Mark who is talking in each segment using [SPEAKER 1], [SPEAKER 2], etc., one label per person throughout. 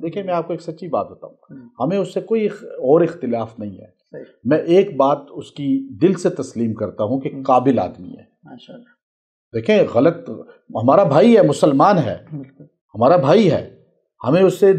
[SPEAKER 1] دیکھیں میں آپ کو ایک سچی بات بتاؤں، ہمیں اس سے کوئی اور اختلاف نہیں ہے، میں ایک بات اس کی دل سے تسلیم کرتا ہوں کہ قابل آدمی ہے، دیکھیں غلط، ہمارا بھائی ہے، مسلمان ہے، ہمارا بھائی ہے، ہمیں اس سے،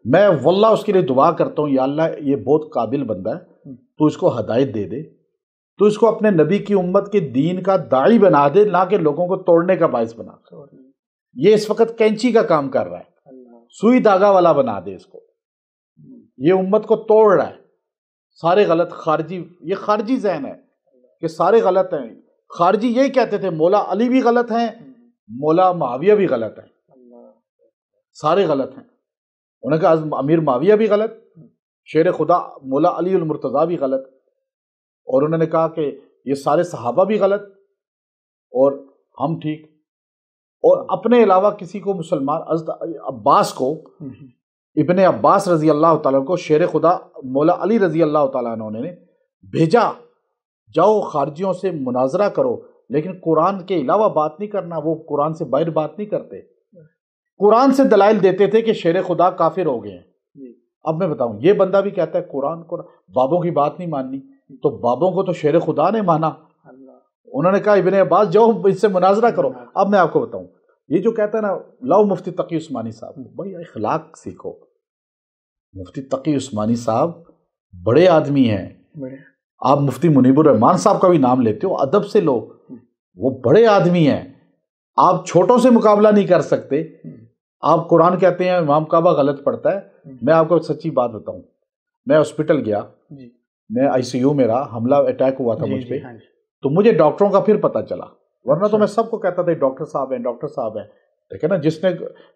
[SPEAKER 1] میں واللہ اس کے لیے دعا کرتا ہوں یا اللہ یہ بہت قابل بندہ ہے، تو اس کو ہدایت دے دے، تو اس کو اپنے نبی کی امت کے دین کا داعی بنا دے، نہ کہ لوگوں کو توڑنے کا باعث بنا دے۔ یہ اس وقت کینچی کا کام کر رہا ہے، سوئی دھاگا والا بنا دے اس کو، یہ امت کو توڑ رہا ہے، سارے غلط خارجی، یہ خارجی ذہن ہے کہ سارے غلط ہیں، خارجی یہی کہتے تھے مولا علی بھی غلط ہیں، مولا معاویہ بھی غلط ہیں، سارے غلط ہیں، انہوں نے کہا امیر معاویہ بھی غلط، شیر خدا مولا علی المرتضیٰ بھی غلط، اور انہوں نے کہا کہ یہ سارے صحابہ بھی غلط اور ہم ٹھیک، اور اپنے علاوہ کسی کو مسلمان، حضرت عباس کو، ابن عباس رضی اللہ تعالیٰ کو شیر خدا مولا علی رضی اللہ تعالیٰ عنہ نے بھیجا، جاؤ خارجیوں سے مناظرہ کرو، لیکن قرآن کے علاوہ بات نہیں کرنا، وہ قرآن سے باہر بات نہیں کرتے، قرآن سے دلائل دیتے تھے کہ شیر خدا کافر ہو گئے ہیں۔ اب میں بتاؤں، یہ بندہ بھی کہتا ہے قرآن بابوں کی بات نہیں ماننی، تو بابوں کو تو شیر خدا نے مانا، انہوں نے کہا ابن عباس جاؤ اس سے مناظرہ کرو۔ اب میں آپ کو بتاؤں، یہ جو کہتا ہے نا لاؤ مفتی تقی عثمانی صاحب، بھائی اخلاق سیکھو، مفتی تقی عثمانی صاحب بڑے آدمی ہیں، آپ مفتی منیب الرحمان صاحب کا بھی نام لیتے ہو، ادب سے لو، وہ بڑے آدمی ہیں، آپ چھوٹوں سے مقابلہ نہیں کر سکتے، آپ قرآن کہتے ہیں امام کعبہ غلط پڑھتا ہے۔ میں آپ کو سچی بات بتاؤں، میں ہاسپٹل گیا، میں آئی سی یو میں رہا، حملہ اٹیک ہوا تھا مجھ پہ، تو مجھے ڈاکٹروں کا پھر پتہ چلا، ورنہ تو میں سب کو کہتا تھا ڈاکٹر صاحب ہیں، ڈاکٹر صاحب ہیں، دیکھیں نا جس نے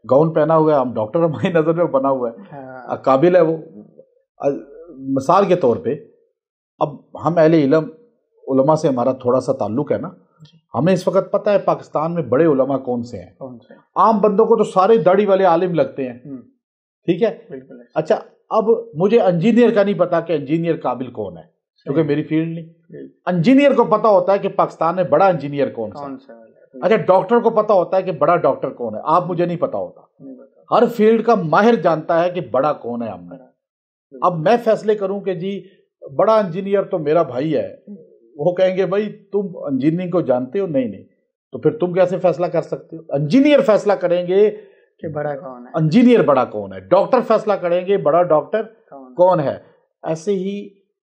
[SPEAKER 1] گاؤن پہنا ہوا ہے، ہم ڈاکٹر ہماری نظر میں بنا ہوا ہے، قابل ہے وہ۔ مثال کے طور پہ اب ہم اہل علم علماء سے ہمارا تھوڑا سا تعلق ہے نا، ہمیں اس وقت پتہ ہے پاکستان میں بڑے علماء کون سے ہیں، عام بندوں کو تو سارے داڑھی والے عالم لگتے ہیں، ٹھیک ہے، اچھا اب مجھے انجینئر کا نہیں پتا کہ انجینئر قابل کون ہے، کیونکہ میری فیلڈ نہیں، انجینئر کو پتا ہوتا ہے کہ پاکستان میں بڑا انجینئر کون سا ہے، اچھا ڈاکٹر کو پتا ہوتا ہے کہ بڑا ڈاکٹر کون ہے، آپ مجھے نہیں پتا ہوتا، ہر فیلڈ کا ماہر جانتا ہے کہ بڑا کون ہے ہم نے۔ اب میں فیصلے کروں کہ جی بڑا انجینئر تو میرا بھائی ہے، وہ کہیں گے بھائی تم انجینئرنگ کو جانتے ہو، نہیں تو پھر تم کیسے فیصلہ کر سکتے ہو؟ انجینئر فیصلہ کریں گے کہ بڑا کون ہے، انجینئر بڑا کون ہے، ڈاکٹر فیصلہ کریں گے بڑا ڈاکٹر کون ہے، ایسے ہی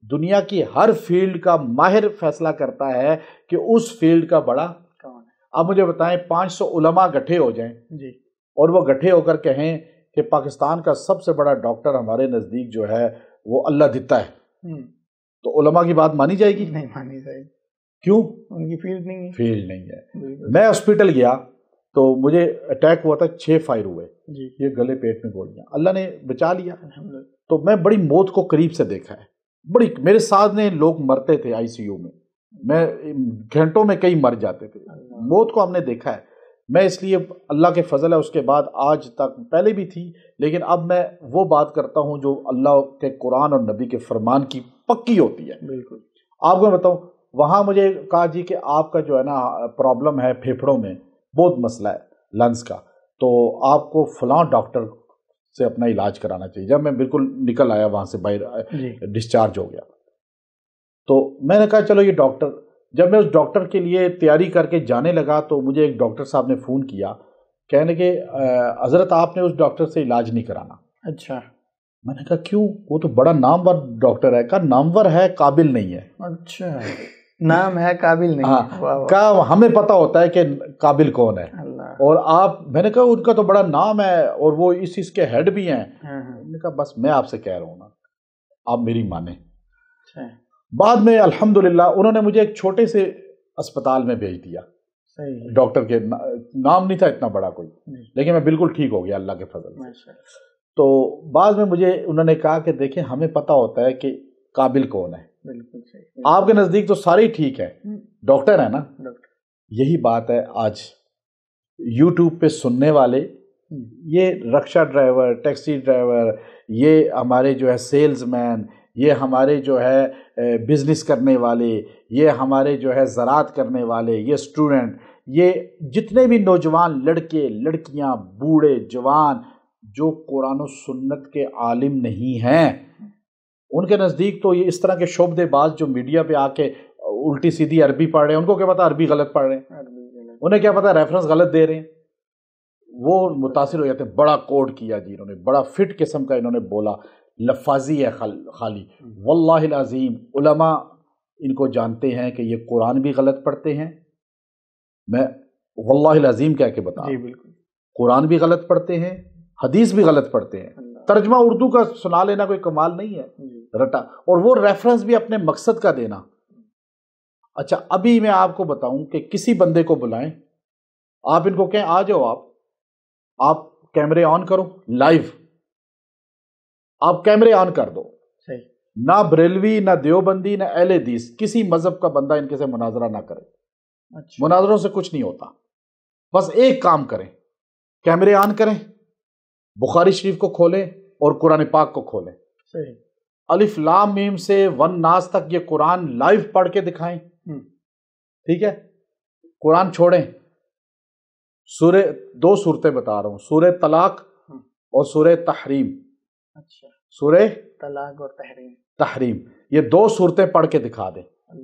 [SPEAKER 1] دنیا کی ہر فیلڈ کا ماہر فیصلہ کرتا ہے کہ اس فیلڈ کا بڑا کون ہے۔ اب مجھے بتائیں 500 علماء گٹھے ہو جائیں اور وہ گٹھے ہو کر کہیں کہ پاکستان کا سب سے بڑا ڈاکٹر ہمارے نزدیک جو ہے وہ اللہ دتا ہے، تو علماء کی بات مانی جائے گی؟ نہیں مانی جائے گی، کیوں؟ ان کی فیلڈ نہیں ہے۔ میں ہاسپٹل گیا تو مجھے اٹیک ہوا تھا، 6 فائر ہوئے، یہ گلے پیٹ میں گولیاں، اللہ نے بچا لیا، تو میں بڑی موت کو قریب سے دیکھا ہے، بڑی میرے ساتھ نے لوگ مرتے تھے آئی سی یو میں گھنٹوں میں کئی مر جاتے تھے، موت کو ہم نے دیکھا ہے۔ میں اس لیے اللہ کے فضل ہے اس کے بعد آج تک، پہلے بھی تھی لیکن اب میں وہ بات کرتا ہوں جو اللہ کے قرآن اور نبی کے فرمان کی پکی ہوتی ہے۔ بالکل آپ کو میں بتاؤں، وہاں مجھے کہا جی کہ آپ کا جو ہے نا پرابلم ہے پھیپھڑوں میں، بہت مسئلہ ہے لنگس کا، تو آپ کو فلاں ڈاکٹر سے اپنا علاج کرانا چاہیے۔ جب میں بالکل نکل آیا وہاں سے باہر، ڈسچارج ہو گیا، تو میں نے کہا چلو یہ ڈاکٹر، جب میں اس ڈاکٹر کے لیے تیاری کر کے جانے لگا تو مجھے ایک ڈاکٹر صاحب نے فون کیا، کہنے کہ حضرت آپ نے اس ڈاکٹر سے علاج نہیں کرانا۔ اچھا، میں نے کہا کیوں؟ وہ تو بڑا نامور ڈاکٹر ہے۔ کہا نامور ہے، قابل نہیں ہے۔ اچھا، نام ہے قابل نہیں ہے۔ کہا ہمیں پتہ ہوتا ہے کہ قابل کون ہے، اور آپ، میں نے کہا ان کا تو بڑا نام ہے اور وہ اس کے ہیڈ بھی ہیں۔ میں نے کہا بس میں آپ سے کہہ رہا ہوں نا، آپ میری مانیں۔ بعد میں الحمدللہ انہوں نے مجھے ایک چھوٹے سے اسپتال میں بھیج دیا، ڈاکٹر کے نام نہیں تھا اتنا بڑا کوئی، لیکن میں بالکل ٹھیک ہو گیا اللہ کے فضل سے۔ تو بعد میں مجھے انہوں نے کہا کہ دیکھیں ہمیں پتہ ہوتا ہے کہ قابل کون ہے، بالکل صحیح، آپ کے نزدیک تو سارے ہی ٹھیک ہے، ڈاکٹر ہے نا۔ یہی بات ہے آج یوٹیوب پہ سننے والے، یہ رکشہ ڈرائیور، ٹیکسی ڈرائیور، یہ ہمارے جو ہے سیلز مین، یہ ہمارے جو ہے بزنس کرنے والے، یہ ہمارے جو ہے زراعت کرنے والے، یہ اسٹوڈنٹ، یہ جتنے بھی نوجوان لڑکے لڑکیاں، بوڑھے جوان، جو قرآن و سنت کے عالم نہیں ہیں ان کے نزدیک تو یہ اس طرح کے شعبدے باز جو میڈیا پہ آ کے الٹی سیدھی عربی پڑھ رہے ہیں، ان کو کیا پتا عربی غلط پڑھ رہے ہیں، انہیں کیا پتا ریفرنس غلط دے رہے ہیں، وہ متاثر ہو جاتے ہیں۔ بڑا کوڈ کیا جی انہوں نے، بڑا فٹ قسم کا انہوں نے بولا، لفاظی ہے خالی۔ واللہ العظیم علماء ان کو جانتے ہیں کہ یہ قرآن بھی غلط پڑھتے ہیں، میں واللہ العظیم کہہ کے بتا، قرآن بھی غلط پڑھتے ہیں، حدیث بھی غلط پڑھتے ہیں۔ ترجمہ اردو کا سنا لینا کوئی کمال نہیں ہے رٹا، اور وہ ریفرنس بھی اپنے مقصد کا دینا۔ اچھا ابھی میں آپ کو بتاؤں کہ کسی بندے کو بلائیں، آپ ان کو کہیں آ جاؤ، آپ کیمرے آن کرو لائیو، آپ کیمرے آن کر دو، نہ بریلوی نہ دیوبندی نہ اہل حدیث کسی مذہب کا بندہ ان کے سے مناظرہ نہ کرے، مناظروں سے کچھ نہیں ہوتا، بس ایک کام کریں، کیمرے آن کریں، بخاری شریف کو کھولیں اور قرآن پاک کو کھولیں، الف لام میم سے ون ناس تک یہ قرآن لائیو پڑھ کے دکھائیں، ٹھیک ہے؟ قرآن چھوڑیں، سورہ دو صورتیں بتا رہا ہوں، سورہ طلاق اور سورہ تحریم، سورہ
[SPEAKER 2] طلاق اور
[SPEAKER 1] تحریم، یہ دو صورتیں پڑھ کے دکھا دیں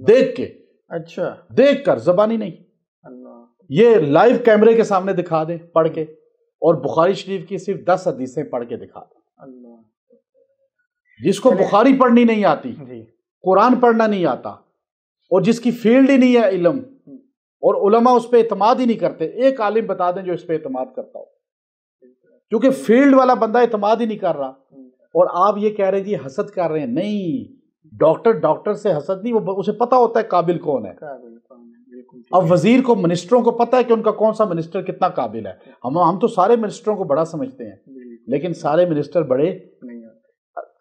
[SPEAKER 1] دیکھ کے،
[SPEAKER 2] اچھا
[SPEAKER 1] دیکھ کر، زبانی نہیں، یہ لائیو کیمرے کے سامنے دکھا دیں پڑھ کے، اور بخاری شریف کی صرف 10 حدیثیں پڑھ کے دکھا دیں۔ جس کو بخاری پڑھنی نہیں آتی، قرآن پڑھنا نہیں آتا، اور جس کی فیلڈ ہی نہیں ہے علم، اور علماء اس پہ اعتماد ہی نہیں کرتے، ایک عالم بتا دیں جو اس پہ اعتماد کرتا ہو، کیونکہ فیلڈ والا بندہ اعتماد ہی نہیں کر رہا، اور آپ یہ کہہ رہے ہیں جی حسد کر رہے ہیں، نہیں، ڈاکٹر سے حسد نہیں، وہ اسے پتا ہوتا ہے قابل کون ہے۔ اب وزیر کو، منسٹروں کو پتا ہے کہ ان کا کون سا منسٹر کتنا قابل ہے، ہم تو سارے منسٹروں کو بڑا سمجھتے ہیں، لیکن سارے منسٹر بڑے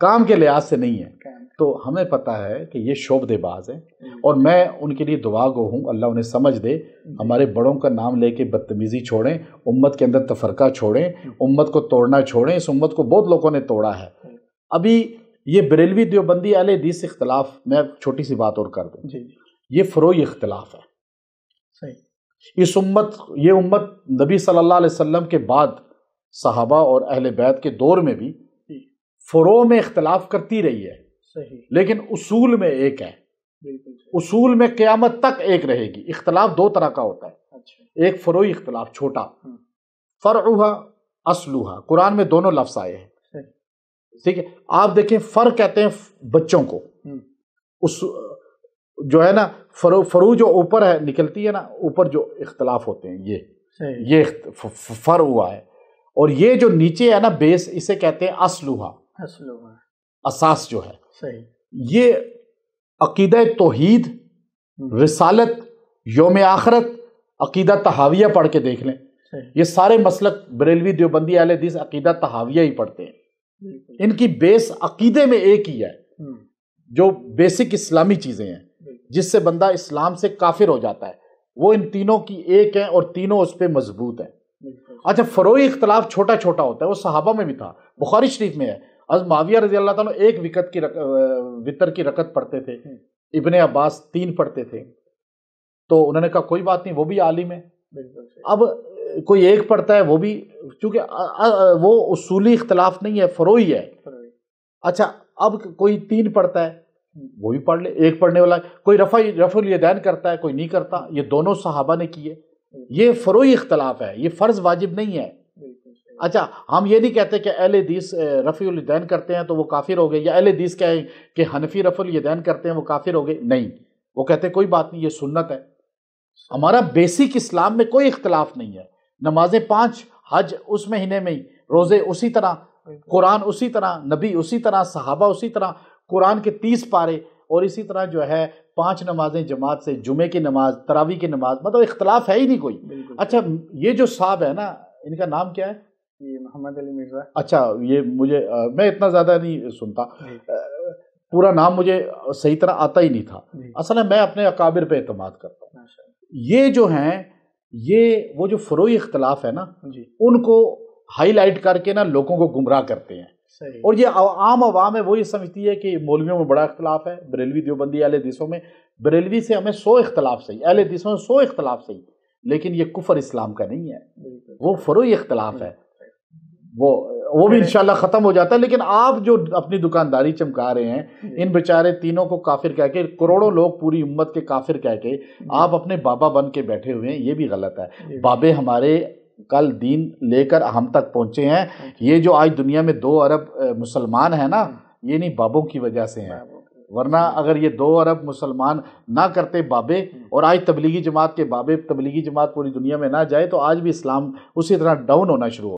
[SPEAKER 1] کام کے لحاظ سے نہیں ہیں، تو ہمیں پتا ہے کہ یہ شعبدے باز ہیں، اور میں ان کے لیے دعا گو ہوں، اللہ انہیں سمجھ دے، ہمارے بڑوں کا نام لے کے بدتمیزی چھوڑیں، امت کے اندر تفرقہ چھوڑیں، امت کو توڑنا چھوڑیں، اس امت کو بہت لوگوں نے توڑا ہے۔ ابھی یہ بریلوی دیوبندی اہل حدیث اختلاف، میں چھوٹی سی بات اور کر دوں، یہ فروعی اختلاف ہے، اس امت، یہ امت نبی صلی اللہ علیہ وسلم کے بعد صحابہ اور اہل بیت کے دور میں بھی فروع میں اختلاف کرتی رہی ہے، لیکن اصول میں ایک ہے، اصول میں قیامت تک ایک رہے گی۔ اختلاف دو طرح کا ہوتا ہے، ایک فروعی اختلاف چھوٹا، فرعها اصلها، قرآن میں دونوں لفظ آئے ہیں، ٹھیک ہے؟ آپ دیکھیں فر کہتے ہیں بچوں کو، اس جو ہے نا فرو جو اوپر ہے نکلتی ہے نا، اوپر جو اختلاف ہوتے ہیں، یہ فر ہوا ہے، اور یہ جو نیچے ہے نا بیس، اسے کہتے ہیں اصلها، اساس جو ہے۔ یہ عقیدہ توحید، رسالت، یوم آخرت، عقیدہ تحاویہ پڑھ کے دیکھ لیں، یہ سارے مسلک بریلوی دیوبندی اہل حدیث عقیدہ تحاویہ ہی پڑھتے ہیں، ان کی بیس عقیدے میں ایک ہی ہے، جو بیسک اسلامی چیزیں ہیں جس سے بندہ اسلام سے کافر ہو جاتا ہے، وہ ان تینوں کی ایک ہے، اور تینوں اس پہ مضبوط ہیں۔ اچھا فروعی اختلاف چھوٹا چھوٹا ہوتا ہے، وہ صحابہ میں بھی تھا، بخاری شریف میں ہے، حضرت معاویہ رضی اللہ تعالیٰ ایک وتر کی رکعت پڑھتے تھے، ابن عباس 3 پڑھتے تھے، تو انہوں نے کہا کوئی بات نہیں، وہ بھی عالم ہے۔ اب کوئی ایک پڑھتا ہے، وہ بھی، چونکہ وہ اصولی اختلاف نہیں ہے، فروعی ہے۔ اچھا اب کوئی 3 پڑھتا ہے، وہ بھی پڑھ لے، ایک پڑھنے والا، کوئی رفع الیدین کرتا ہے، کوئی نہیں کرتا، یہ دونوں صحابہ نے کیے، یہ فروعی اختلاف ہے، یہ فرض واجب نہیں ہے۔ اچھا ہم یہ نہیں کہتے کہ اہل حدیث رفع الیدین کرتے ہیں تو وہ کافر ہو گئے، یا اہل حدیث کہیں کہ حنفی رفع الیدین کرتے ہیں وہ کافر ہو گئے، نہیں، وہ کہتے کوئی بات نہیں، یہ سنت ہے۔ ہمارا بیسک اسلام میں کوئی اختلاف نہیں ہے، نمازیں 5، حج اس مہینے میں ہی، روزے اسی طرح، قرآن اسی طرح، نبی اسی طرح، صحابہ اسی طرح، قرآن کے 30 پارے، اور اسی طرح جو ہے 5 نمازیں جماعت سے، جمعے کی نماز، تراویح کی نماز، مطلب اختلاف ہے ہی نہیں کوئی۔ اچھا یہ جو صاحب ہے نا، ان کا نام کیا ہے؟
[SPEAKER 2] یہ محمد علی مرزا۔
[SPEAKER 1] اچھا یہ مجھے، میں اتنا زیادہ نہیں سنتا، پورا نام مجھے صحیح طرح آتا ہی نہیں تھا، اصل میں اپنے اکابر پہ اعتماد کرتا ہوں۔ یہ جو ہیں، یہ وہ جو فروعی اختلاف ہے نا، ان کو ہائی لائٹ کر کے نا لوگوں کو گمراہ کرتے ہیں، اور یہ عام عوام ہے وہ یہ سمجھتی ہے کہ مولویوں میں بڑا اختلاف ہے، بریلوی دیوبندی اہل حدیثوں میں، بریلوی سے ہمیں 100 اختلاف صحیح، اہل حدیثوں میں 100 اختلاف صحیح، لیکن یہ کفر اسلام کا نہیں ہے، وہ فروعی اختلاف ہے، وہ وہ بھی انشاءاللہ ختم ہو جاتا ہے. لیکن آپ جو اپنی دکانداری چمکا رہے ہیں ان بیچارے تینوں کو کافر کہہ کے, کروڑوں لوگ پوری امت کے کافر کہہ کے آپ اپنے بابا بن کے بیٹھے ہوئے ہیں, یہ بھی غلط ہے. بابے ہمارے کل دین لے کر ہم تک پہنچے ہیں. یہ جو آج دنیا میں 2 ارب مسلمان ہیں نا, یہ نہیں بابوں کی وجہ سے ہیں. ورنہ اگر یہ 2 ارب مسلمان نہ کرتے بابے, اور آج تبلیغی جماعت کے بابے, تبلیغی جماعت پوری دنیا میں نہ جائے, تو آج بھی اسلام اسی طرح ڈاؤن ہونا شروع ہو.